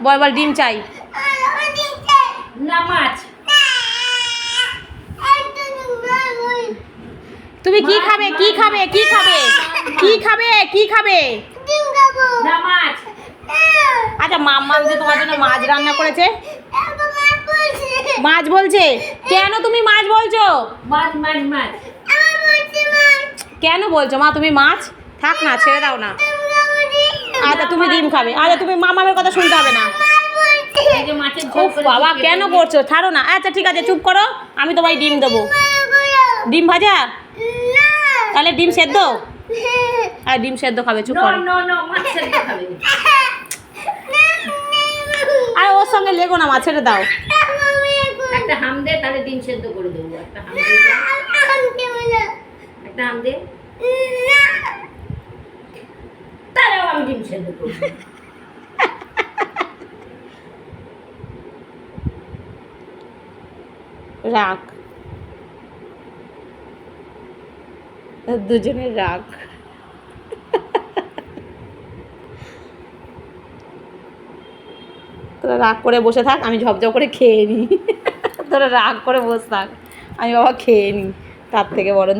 বল বল ডিম চাই না মাছ। তুমি কি খাবে কি খাবে কি খাবে কি খাবে কি খাবে? না মাছ। আচ্ছা মাম্মাম যে তোমার জন্য মাছ রান্না করেছে। মাছ বলছে কেন তুমি মাছ বলছো? মাছ মাছ মাছ। কেন বলছো মা তুমি মাছ? থাক না ছেড়ে দাও না। আচ্ছা তুমি ডিম খাবে। আচ্ছা তুমি মামামের কথা শুনতে হবে না। এই যে মাছের ও বাবা কেন করছো? ছাড়ো না। আচ্ছা ঠিক আছে চুপ করো, আমি তোমায় ডিম দেবো। ডিম ভাজা? তাহলে ডিম সেদ্ধ? আর ডিম সেদ্ধ খাবে, চুপ করো। নো নো মাছ সেদ্ধ খাবে। আর ওর সঙ্গে লেগো না মা, ছেড়ে দাও। একটা হাম দে, তাহলে ডিম সেদ্ধ করে দেবো। একটা হাম দে, একটা হাম দে, তাহলেও আমি ডিম সেদ্ধ করবো। রাগ, দুজনের রাগ। তোরা রাগ করে বসে থাক, আমি ঝপঝপ করে খেয়ে নিই। তোরা রাগ করে বসে থাক, আমি বাবা খেয়ে নিই তার থেকে বরং।